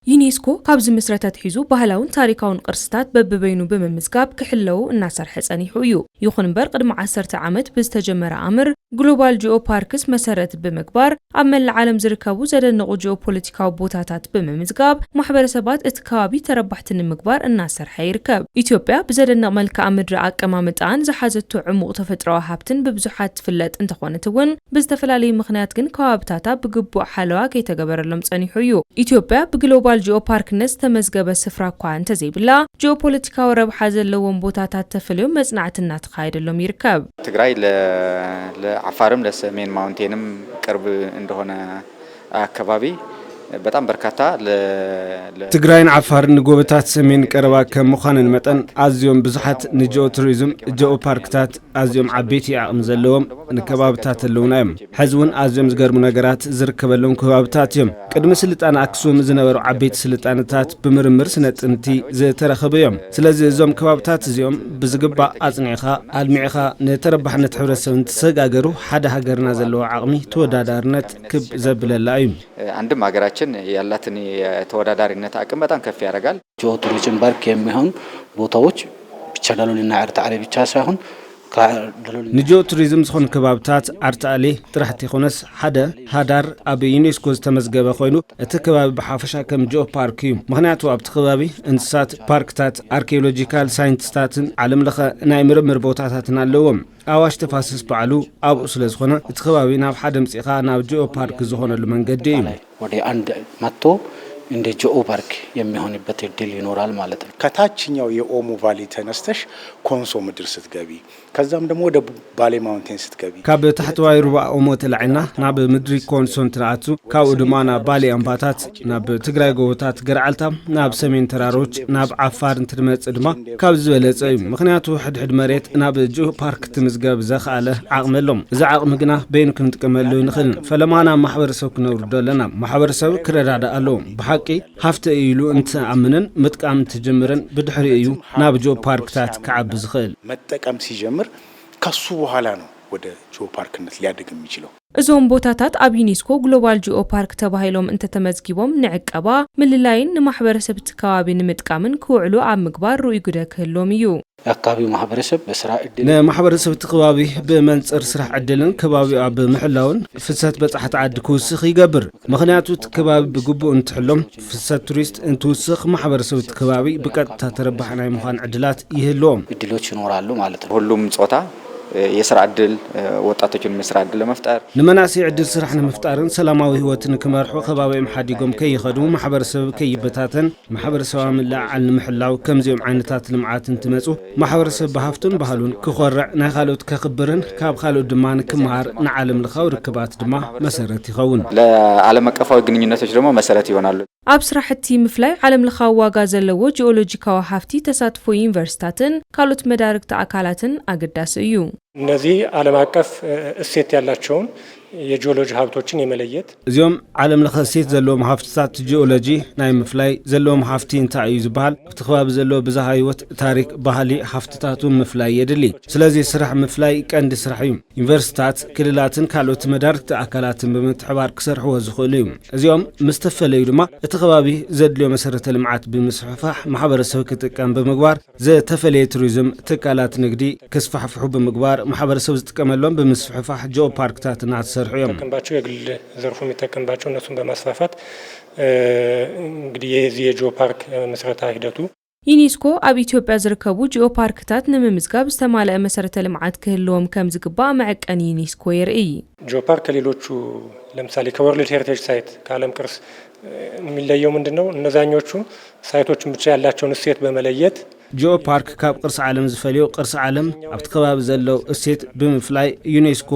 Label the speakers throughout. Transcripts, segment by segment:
Speaker 1: ዩኔስኮ ካብዚ መስረታት ሒዙ ባህላውን ታሪካውን ቅርስታት በብበይኑ በመምዝጋብ ክሕለው እናሰርሐ ጸኒሑ እዩ። ይኹን እምበር ቅድሚ 10 ዓመት ብዝተጀመረ ኣምር ግሎባል ጂኦፓርክስ መሰረት ብምግባር ኣብ መላእ ዓለም ዝርከቡ ዘደነቑ ጂኦፖለቲካዊ ቦታታት በመምዝጋብ ማሕበረሰባት እቲ ከባቢ ተረባሕቲ ንምግባር እናሰርሐ ይርከብ። ኢትዮጵያ ብዘደነቕ መልክዓ ምድሪ ኣቀማምጣን ዝሓዘቶ ዕሙቕ ተፈጥሮኣዊ ሃብትን ብብዙሓት ትፍለጥ እንተኾነት እውን ብዝተፈላለዩ ምኽንያት ግን ከባብታታ ብግቡእ ሓለዋ ከይተገበረሎም ጸኒሑ እዩ። ኢትዮጵያ ብግሎባል ጂኦፓርክነስ ተመዝገበ ስፍራ እኳ እንተዘይብላ ጂኦፖለቲካዊ ረብሓ ዘለዎም ቦታታት ተፈልዮም መጽናዕቲ እናተኻየደሎም ይርከብ።
Speaker 2: ትግራይ ለዓፋርም ለሰሜን ማውንቴንም ቅርብ እንደሆነ አካባቢ በጣም በርካታ
Speaker 3: ትግራይን ዓፋርን ጎበታት ሰሜን ቀረባ ከምዃነን መጠን ኣዝዮም ብዙሓት ንጂኦ ቱሪዝም ጂኦ ፓርክታት ኣዝዮም ዓበይቲ ዓቕሚ ዘለዎም ንከባብታት ኣለውና እዮም። ሕዚ እውን ኣዝዮም ዝገርሙ ነገራት ዝርከበሎም ከባብታት እዮም። ቅድሚ ስልጣነ ኣክሱም ዝነበሩ ዓበይቲ ስልጣነታት ብምርምር ስነ ጥንቲ ዝተረኸቡ እዮም። ስለዚ እዞም ከባብታት እዚኦም ብዝግባእ ኣጽኒዕኻ ኣልሚዕኻ ንተረባሕነት ሕብረተሰብ እንትሰጋገሩ ሓደ ሃገርና ዘለዎ ዓቕሚ ተወዳዳርነት ክብ ዘብለላ እዩ።
Speaker 2: አንድም ሀገራችን ያላትን የተወዳዳሪነት አቅም በጣም ከፍ ያደርጋል።
Speaker 4: ጂኦ ቱሪዝም ፓርክ የሚሆን ቦታዎች ብቻ ዳሎልና አርታዓሌ ብቻ ሳይሆን
Speaker 3: ንጂኦ ቱሪዝም ዝኾኑ ከባብታት አርታዓሌ ጥራሕቲ ይኹንስ ሓደ ሃዳር ኣብ ዩኔስኮ ዝተመዝገበ ኮይኑ እቲ ከባቢ ብሓፈሻ ከም ጂኦ ፓርክ እዩ። ምክንያቱ ኣብቲ ከባቢ እንስሳት ፓርክታት አርኪኦሎጂካል ሳይንቲስታትን ዓለም ለኸ ናይ ምርምር ቦታታትን ኣለዎም። አዋሽ ተፋሰስ በዓሉ ኣብኡ ስለ ዝኾነ እቲ ከባቢ ናብ ሓደ ምጽኢኻ ናብ ጂኦ ፓርክ ዝኾነሉ መንገዲ እዩ።
Speaker 4: ወደ አንድ መጥቶ እንደ ጂኦ ፓርክ የሚሆንበት እድል ይኖራል ማለት ነው።
Speaker 5: ከታችኛው የኦሞ ቫሊ ተነስተሽ ኮንሶ ምድር ስትገቢ ከዛም ደግሞ ወደ ባሌ ማውንቴን ስትገቢ
Speaker 3: ካብ ታሕተዋይ ሩባ ኦሞ ተላዕና ናብ ምድሪ ኮንሶን ትራአቱ ካብኡ ድማ ናብ ባሌ ኣምባታት ናብ ትግራይ ጎቦታት ገርዓልታ ናብ ሰሜን ተራሮች ናብ ዓፋር እንትመጽእ ድማ ካብ ዝበለጸ እዩ። ምክንያቱ ሕድሕድ መሬት ናብ ጂኦ ፓርክ ትምዝገብ ዘኽኣለ ዓቕሚ ኣሎም። እዚ ዓቕሚ ግና በይኑ ክንጥቀመሉ ንኽእል። ፈለማና ማሕበረሰብ ክነውርዶ ኣለና። ማሕበረሰብ ክረዳዳ ኣለዎ። حقي هفته إيلو أنت أمنن متقام تجمرن بدحري إيو ناب جو باركتات كعب زخيل
Speaker 5: متقام سيجمر كسو حالانو وده جو باركنت ليادق ميجلو
Speaker 1: እዞም ቦታታት ኣብ ዩኔስኮ ግሎባል ጂኦ ፓርክ ተባሂሎም እንተተመዝጊቦም ንዕቀባ ምልላይን ንማሕበረሰብ ተካባቢ ንምጥቃምን ክውዕሉ ኣብ ምግባር ሩይ ጉደ ክህሎም እዩ።
Speaker 4: አካባቢው ማህበረሰብ በስራ ዕድል
Speaker 3: ንማሕበረሰብ ተካባቢ ብመንጽር ስራሕ ዕድልን ከባቢው ኣብ ምሕላውን ፍሰት በጻሕቲ ዓዲ ክውስኽ ይገብር። ምክንያቱ ተካባቢ ብግቡእ እንትሕሎም ፍሰት ቱሪስት እንትውስኽ ማሕበረሰብ ተካባቢ ብቀጥታ ተረባሕ ናይ ምዃን ዕድላት ይህልዎም።
Speaker 4: ዕድሎች ይኖራሉ ማለት ነው።
Speaker 2: ሁሉም ጾታ የስራ ዕድል ወጣቶችን መስራ ዕድል ለመፍጠር
Speaker 3: ንመናሲ ዕድል ስራሕ ንምፍጣርን ሰላማዊ ህይወትን ክመርሑ ከባቢኦም ሓዲጎም ከይኸዱ ማሕበረሰብ ከይበታተን ማሕበረሰባዊ ምልዓል ንምሕላው ከምዚኦም ዓይነታት ልምዓት እንትመጹ ማሕበረሰብ ብሃፍቱን ባህሉን ክኾርዕ ናይ ካልኦት ከኽብርን ካብ ካልኦት ድማ ንክመሃር ንዓለም ለኻዊ ርክባት ድማ መሰረት ይኸውን።
Speaker 2: ለዓለም አቀፋዊ ግንኙነቶች ደግሞ መሰረት ይሆናሉ።
Speaker 1: ኣብ ስራሕቲ ምፍላይ ዓለም ለኻዊ ዋጋ ዘለዎ ጂኦሎጂካዊ ሃፍቲ ተሳትፎ ዩኒቨርሲታትን ካልኦት መዳርግቲ አካላትን አገዳሲ እዩ።
Speaker 6: እነዚህ ዓለም አቀፍ እሴት ያላቸውን የጂኦሎጂ ሀብቶችን የመለየት
Speaker 3: እዚኦም ዓለም ለኸ እሴት ዘለዎም ሃፍትታት ጂኦሎጂ ናይ ምፍላይ ዘለዎም ሃፍቲ እንታይ እዩ ዝበሃል ኣብቲ ከባቢ ዘሎ ብዝሃ ህይወት ታሪክ ባህሊ ሃፍትታቱን ምፍላይ የድሊ። ስለዚ ስራሕ ምፍላይ ቀንዲ ስራሕ እዩ። ዩኒቨርሲታት ክልላትን ካልኦት መዳርግቲ አካላትን ብምትሕባር ክሰርሕዎ ዝኽእሉ እዩ። እዚኦም ምስ ተፈለዩ ድማ እቲ ከባቢ ዘድልዮ መሰረተ ልምዓት ብምስፍሕፋሕ ማሕበረሰብ ክጥቀም ብምግባር ዝተፈለየ ቱሪዝም ትካላት ንግዲ ክስፋሕፍሑ ብምግባር ማሕበረሰብ ዝጥቀመሎም ብምስፍሕፋሕ ጂኦ ፓርክታት
Speaker 6: ተከምባቸው የግል ዘርፉ የሚተከምባቸው እነሱን በማስፋፋት እንግዲህ የዚህ የጂኦ ፓርክ መሰረታዊ ሂደቱ
Speaker 1: ዩኔስኮ ኣብ ኢትዮጵያ ዝርከቡ ጂኦ ፓርክታት ንምምዝጋብ ዝተማለአ መሰረተ ልምዓት ክህልዎም ከም ዝግባእ መዐቀኒ ዩኔስኮ የርኢ።
Speaker 6: ጂኦ ፓርክ ከሌሎቹ ለምሳሌ ከወርልድ ሄሪቴጅ ሳይት ከዓለም ቅርስ የሚለየው ምንድነው? እነዛኞቹ ሳይቶችን ብቻ ያላቸውን እሴት በመለየት
Speaker 3: ጂኦ ፓርክ ካብ ቅርሲ ዓለም ዝፈልዮ ቅርሲ ዓለም ኣብቲ ከባቢ ዘለው እሴት ብምፍላይ ዩኔስኮ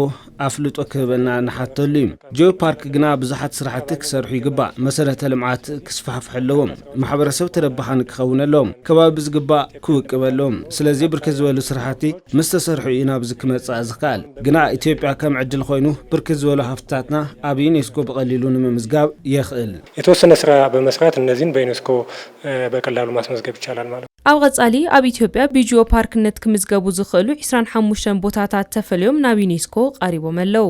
Speaker 3: ኣፍልጦ ክህበና ንሓተሉ እዩ። ጂኦ ፓርክ ግና ብዙሓት ስራሕቲ ክሰርሑ ይግባእ። መሰረተ ልምዓት ክስፋሕፍሕ ኣለዎም። ማሕበረሰብ ተረባሓን ክኸውን ኣለዎም። ከባቢ ዝግባእ ክውቅብ ኣለዎም። ስለዚ ብርክት ዝበሉ ስራሕቲ ምስ ተሰርሑ እዩ ናብዚ ክመጽእ ዝኽኣል። ግና ኢትዮጵያ ከም ዕድል ኮይኑ ብርክት ዝበሉ ሃፍትታትና ኣብ ዩኔስኮ በቀሊሉ ንምምዝጋብ ይኽእል።
Speaker 6: የተወሰነ ስራ በመስራት እነዚህን በዩኔስኮ በቀላሉ ማስመዝገብ ይቻላል ማለት ነው።
Speaker 1: ኣብ ቀጻሊ ኣብ ኢትዮጵያ ብጂኦ ፓርክነት ክምዝገቡ ዝኽእሉ 25 ቦታታት ተፈልዮም ናብ ዩኔስኮ ቀሪቦም ኣለው።